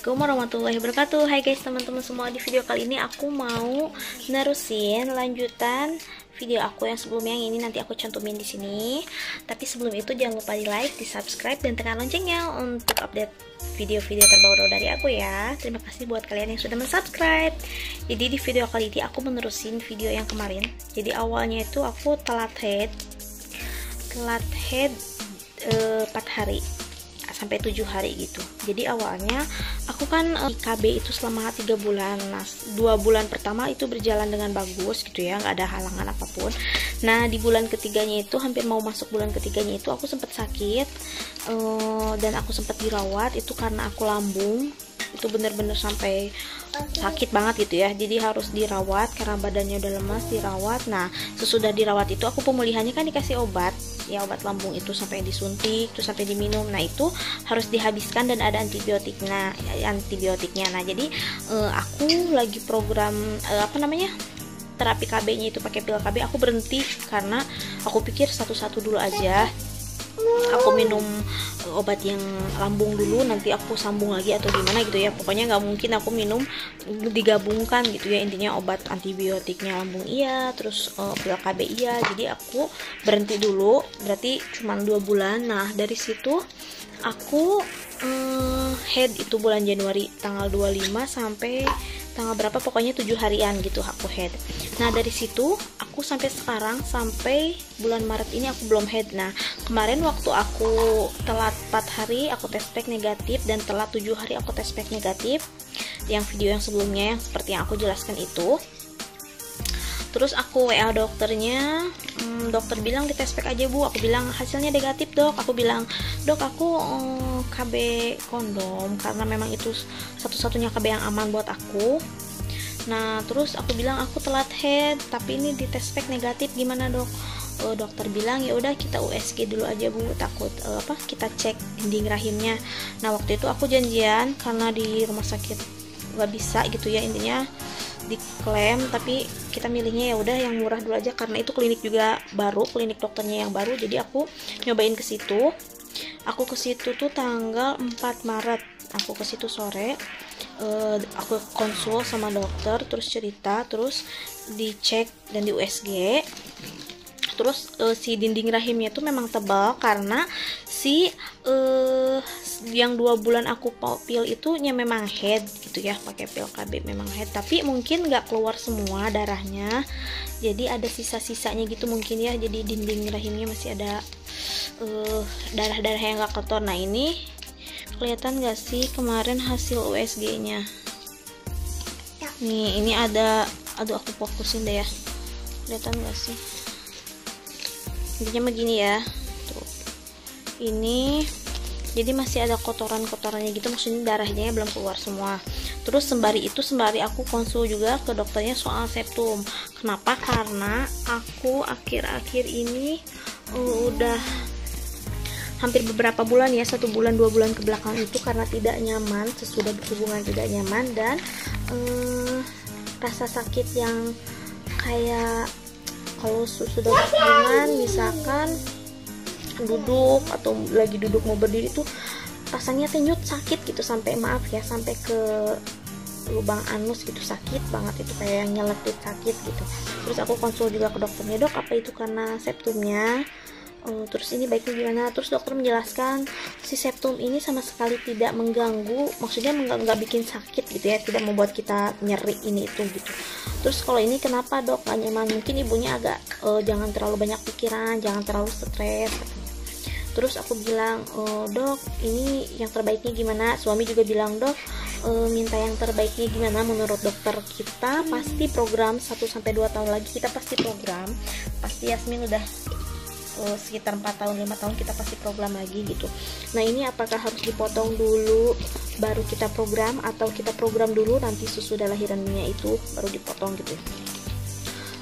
Assalamualaikum warahmatullahi wabarakatuh. Hai guys, teman-teman semua. Di video kali ini aku mau nerusin lanjutan video aku yang sebelumnya, yang ini nanti aku cantumin di sini. Tapi sebelum itu jangan lupa di like, di subscribe, dan tekan loncengnya untuk update video-video terbaru dari aku ya. Terima kasih buat kalian yang sudah mensubscribe. Jadi di video kali ini aku menerusin video yang kemarin. Jadi awalnya itu aku telat head 4 hari sampai 7 hari gitu. Jadi awalnya aku kan KB itu selama 3 bulan. Nah, 2 bulan pertama itu berjalan dengan bagus gitu ya, nggak ada halangan apapun. Nah, di bulan ketiganya itu, hampir mau masuk bulan ketiganya itu, aku sempat sakit dan aku sempat dirawat. Itu karena aku lambung, itu bener-bener sampai sakit banget gitu ya. Jadi harus dirawat karena badannya udah lemas, dirawat. Nah, sesudah dirawat itu aku pemulihannya kan dikasih obat ya, obat lambung itu sampai disuntik, terus sampai diminum. Nah, itu harus dihabiskan dan ada antibiotiknya. Nah, jadi aku lagi program terapi KB-nya itu pakai pil KB. Aku berhenti karena aku pikir satu-satu dulu aja. Aku minum obat yang lambung dulu, nanti aku sambung lagi atau gimana gitu ya. Pokoknya nggak mungkin aku minum digabungkan gitu ya. Intinya obat antibiotiknya lambung iya, terus pil KB iya. Jadi aku berhenti dulu, berarti cuma 2 bulan. Nah, dari situ aku head itu bulan Januari tanggal 25 sampai tanggal berapa, pokoknya 7 harian gitu aku head. Nah, dari situ aku sampai sekarang, sampai bulan Maret ini aku belum head. Nah, kemarin waktu aku telat 4 hari aku tes pack negatif, dan telat 7 hari aku tes pack negatif, yang video yang sebelumnya yang seperti yang aku jelaskan itu. Terus aku WA dokternya, dokter bilang di tes pack aja bu. Aku bilang hasilnya negatif dok. Aku bilang dok, aku KB kondom karena memang itu satu-satunya KB yang aman buat aku. Nah, terus aku bilang aku telat head, tapi ini di tes pack negatif, gimana dok? Dokter bilang ya udah kita USG dulu aja bu, takut kita cek dinding rahimnya. Nah, waktu itu aku janjian karena di rumah sakit nggak bisa gitu ya, intinya diklaim, tapi kita milihnya ya udah yang murah dulu aja karena itu klinik juga baru, klinik dokternya yang baru. Jadi aku nyobain ke situ. Aku ke situ tuh tanggal 4 Maret. Aku ke situ sore. Aku konsul sama dokter, terus cerita, terus dicek dan di USG. Terus si dinding rahimnya tuh memang tebal karena si yang 2 bulan aku pil itu memang head gitu ya, pakai pil KB memang head, tapi mungkin nggak keluar semua darahnya, jadi ada sisa-sisanya gitu mungkin ya. Jadi dinding rahimnya masih ada darah-darah yang nggak kotor. Nah, ini kelihatan nggak sih kemarin hasil USG-nya? Nih, ini ada, aduh aku fokusin deh ya, kelihatan nggak sih? Intinya begini ya, tuh ini jadi masih ada kotoran-kotorannya gitu, maksudnya darahnya belum keluar semua. Terus sembari aku konsul juga ke dokternya soal septum. Kenapa? Karena aku akhir-akhir ini udah hampir beberapa bulan ya, 1 bulan 2 bulan ke belakang itu karena tidak nyaman, sesudah berhubungan tidak nyaman, dan rasa sakit yang kayak kalau sudah berhubungan, misalkan duduk atau lagi duduk mau berdiri tuh rasanya tenyut, sakit gitu, sampai sampai ke lubang anus gitu, sakit banget itu, kayak yang nyeletuk sakit gitu. Terus aku konsul juga ke dokternya, dok apa itu karena septumnya? Terus ini baiknya gimana? Terus dokter menjelaskan si septum ini sama sekali tidak mengganggu, maksudnya nggak bikin sakit gitu ya, tidak membuat kita nyeri ini itu gitu. Terus kalau ini kenapa dok gak nyaman? Mungkin ibunya agak jangan terlalu banyak pikiran, jangan terlalu stres katanya. Terus aku bilang, dok ini yang terbaiknya gimana? Suami juga bilang, dok minta yang terbaiknya gimana menurut dokter kita? Pasti program 1-2 tahun lagi kita pasti program. Pasti Yasmin udah sekitar 4 tahun 5 tahun kita pasti program lagi gitu. Nah, ini apakah harus dipotong dulu baru kita program, atau kita program dulu nanti sesudah lahirannya itu baru dipotong gitu.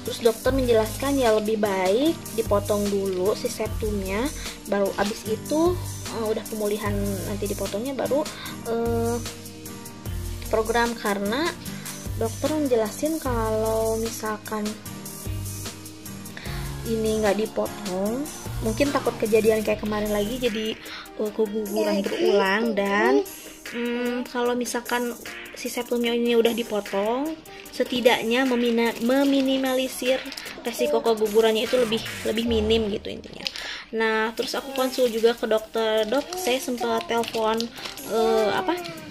Terus dokter menjelaskan ya lebih baik dipotong dulu si septumnya, baru abis itu udah pemulihan nanti dipotongnya baru program. Karena dokter menjelasin kalau misalkan ini nggak dipotong, mungkin takut kejadian kayak kemarin lagi, jadi keguguran berulang, dan kalau misalkan si septumnya ini udah dipotong, setidaknya meminimalisir resiko kegugurannya itu lebih minim gitu intinya. Nah, terus aku konsul juga ke dokter. Dok, saya sempat telepon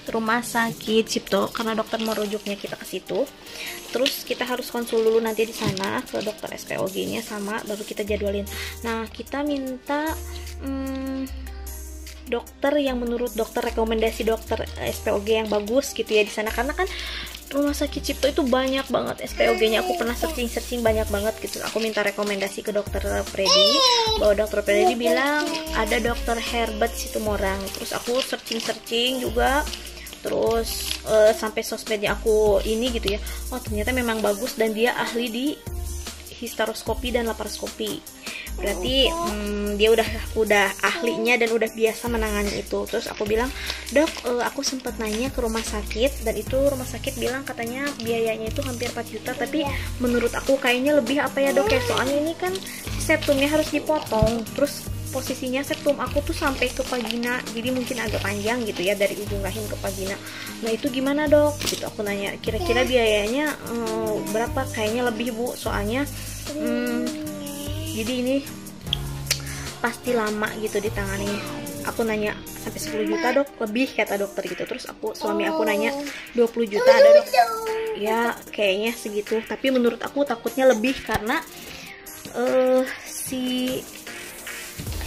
rumah sakit Cipto karena dokter merujuknya kita ke situ. Terus kita harus konsul dulu nanti di sana ke dokter SPOG-nya sama baru kita jadwalin. Nah, kita minta dokter yang menurut dokter, rekomendasi dokter SPOG yang bagus gitu ya di sana, karena kan rumah sakit Cipto itu banyak banget SPOG-nya. Aku pernah searching banyak banget gitu. Aku minta rekomendasi ke dokter Freddy, bahwa dokter Freddy bilang ada dokter Herbert Situmorang. Terus aku searching juga, terus sampai sosmednya aku ini gitu ya, oh ternyata memang bagus dan dia ahli di histeroskopi dan laparoskopi. Berarti dia udah ahlinya dan udah biasa menangani itu. Terus aku bilang, dok, aku sempat nanya ke rumah sakit dan itu rumah sakit bilang katanya biayanya itu hampir 4 juta, tapi menurut aku kayaknya lebih apa ya dok ya, soalnya ini kan septumnya harus dipotong, terus posisinya septum aku tuh sampai ke vagina, jadi mungkin agak panjang gitu ya dari ujung rahim ke vagina. Nah itu gimana dok? Gitu aku nanya, kira-kira biayanya berapa? Kayaknya lebih bu, soalnya jadi ini pasti lama gitu ditangani. Aku nanya sampai 10 juta dok, lebih kata dokter gitu. Terus suami aku nanya 20 juta ada dok? Ya kayaknya segitu, tapi menurut aku takutnya lebih karena si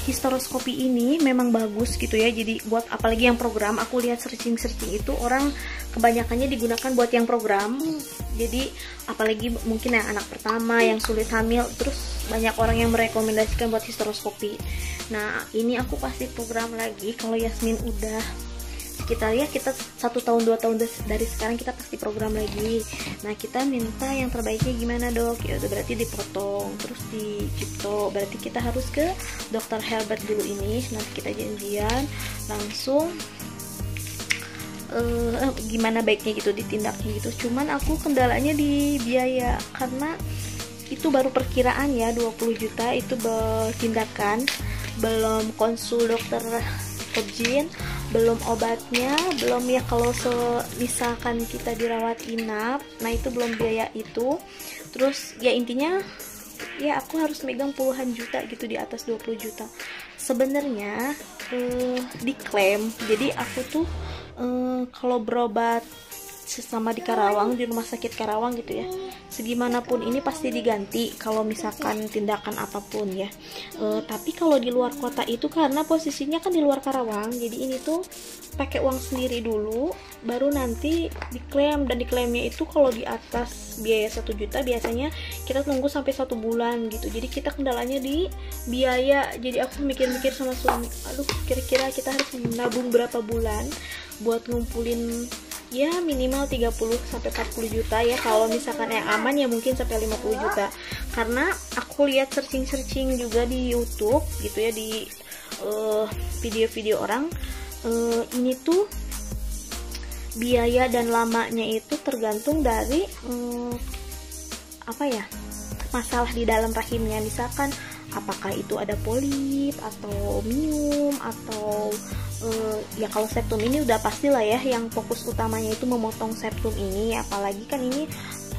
histeroskopi ini memang bagus gitu ya. Jadi buat apalagi yang program, aku lihat searching itu orang kebanyakannya digunakan buat yang program. Jadi apalagi mungkin yang anak pertama, yang sulit hamil, terus banyak orang yang merekomendasikan buat histeroskopi. Nah ini aku pasti program lagi kalau Yasmin udah sekitar ya kita 1 tahun 2 tahun dari sekarang kita pasti program lagi. Nah kita minta yang terbaiknya gimana dok? Ya udah berarti dipotong terus di Cipto. Berarti kita harus ke dokter Herbert dulu ini. Nanti kita janjian langsung gimana baiknya gitu ditindaknya gitu. Cuman aku kendalanya di biaya karena itu baru perkiraan ya 20 juta itu tindakan, belum konsul dokter objin, belum obatnya, belum ya kalau misalkan kita dirawat inap, nah itu belum biaya itu. Terus ya intinya ya aku harus megang puluhan juta gitu, di atas 20 juta sebenarnya diklaim. Jadi aku tuh kalau berobat sesama di Karawang, di rumah sakit Karawang gitu ya, segimanapun ini pasti diganti kalau misalkan tindakan apapun ya. Tapi kalau di luar kota itu karena posisinya kan di luar Karawang, jadi ini tuh pakai uang sendiri dulu baru nanti diklaim, dan diklaimnya itu kalau di atas biaya 1 juta biasanya kita tunggu sampai 1 bulan gitu. Jadi kita kendalanya di biaya. Jadi aku mikir-mikir sama suami, aduh kira-kira kita harus menabung berapa bulan buat ngumpulin ya minimal 30 sampai 40 juta ya. Kalau misalkan yang aman ya mungkin sampai 50 juta. Karena aku lihat searching juga di YouTube gitu ya, di video-video orang, ini tuh biaya dan lamanya itu tergantung dari apa ya, masalah di dalam rahimnya. Misalkan apakah itu ada polip atau miom atau ya kalau septum ini udah pastilah ya yang fokus utamanya itu memotong septum ini, apalagi kan ini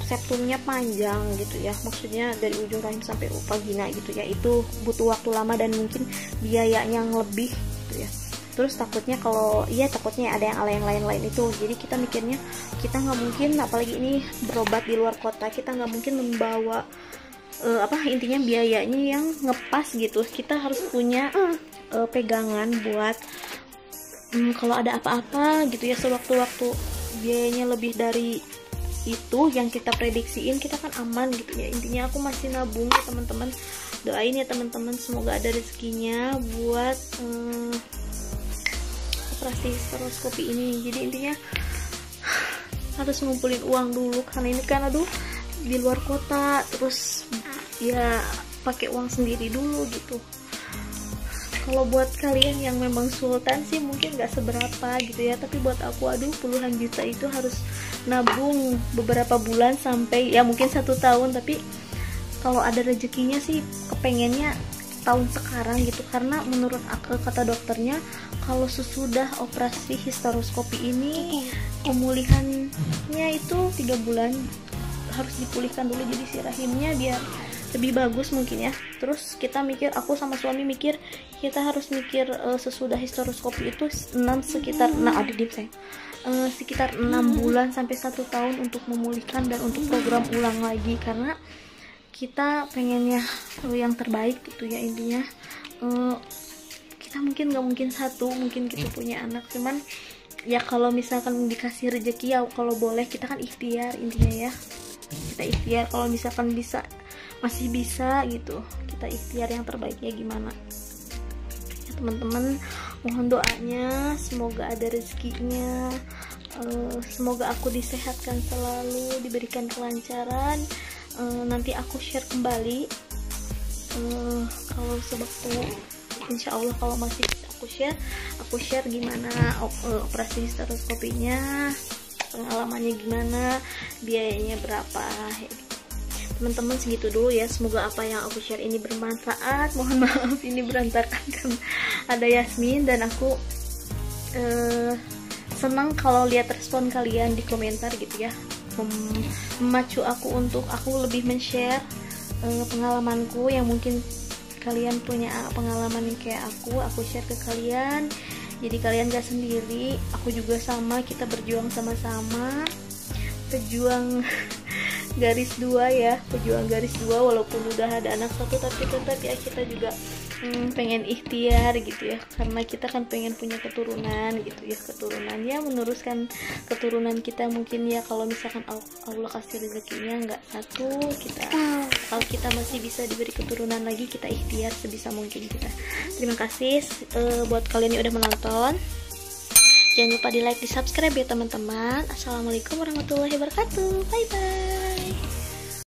septumnya panjang gitu ya, maksudnya dari ujung rahim sampai vagina gitu ya, itu butuh waktu lama dan mungkin biayanya yang lebih gitu ya. Terus takutnya kalau takutnya ada yang lain itu, jadi kita mikirnya kita nggak mungkin, apalagi ini berobat di luar kota, kita nggak mungkin membawa intinya biayanya yang ngepas gitu. Kita harus punya pegangan buat kalau ada apa-apa gitu ya, sewaktu-waktu biayanya lebih dari itu yang kita prediksiin, kita kan aman gitu ya. Intinya aku masih nabung ya teman-teman, doain ya teman-teman, semoga ada rezekinya buat operasi histeroskopi ini. Jadi intinya harus ngumpulin uang dulu karena ini kan aduh di luar kota, terus ya pakai uang sendiri dulu gitu. Kalau buat kalian yang memang sultan sih mungkin gak seberapa gitu ya, tapi buat aku aduh puluhan juta itu harus nabung beberapa bulan sampai ya mungkin 1 tahun. Tapi kalau ada rezekinya sih kepengennya tahun sekarang gitu, karena menurut aku, kata dokternya, kalau sesudah operasi histeroskopi ini pemulihannya itu 3 bulan, harus dipulihkan dulu jadi si rahimnya biar lebih bagus mungkin ya. Terus kita mikir, aku sama suami mikir, kita harus mikir sesudah histeroskopi itu sekitar sekitar 6 bulan sampai 1 tahun untuk memulihkan dan untuk program ulang lagi, karena kita pengennya yang terbaik gitu ya. Intinya kita mungkin nggak mungkin satu, mungkin kita punya anak, cuman ya kalau misalkan dikasih rezeki ya kalau boleh kita kan ikhtiar, intinya ya kita ikhtiar, kalau misalkan bisa, masih bisa gitu, kita ikhtiar yang terbaiknya gimana ya teman-teman. Mohon doanya, semoga ada rezekinya, semoga aku disehatkan selalu, diberikan kelancaran. Nanti aku share kembali kalau sewaktu, insya Allah kalau masih aku share gimana operasi histeroskopinya, pengalamannya gimana, biayanya berapa ya. Teman-teman segitu dulu ya, semoga apa yang aku share ini bermanfaat. Mohon maaf ini berantakan kan ada Yasmin, dan aku senang kalau lihat respon kalian di komentar gitu ya, memacu aku untuk aku lebih men-share pengalamanku yang mungkin kalian punya pengalaman yang kayak aku share ke kalian, jadi kalian gak sendiri, aku juga sama, kita berjuang sama-sama, pejuang garis 2 ya, pejuang garis 2, walaupun udah ada anak satu tapi tetap ya kita juga pengen ikhtiar gitu ya, karena kita kan pengen punya keturunan gitu ya, keturunan ya, meneruskan keturunan kita mungkin ya, kalau misalkan Allah kasih rezekinya nggak satu, kita kalau kita masih bisa diberi keturunan lagi, kita ikhtiar sebisa mungkin kita. Terima kasih buat kalian yang udah menonton, jangan lupa di like, di subscribe ya teman-teman. Assalamualaikum warahmatullahi wabarakatuh, bye bye.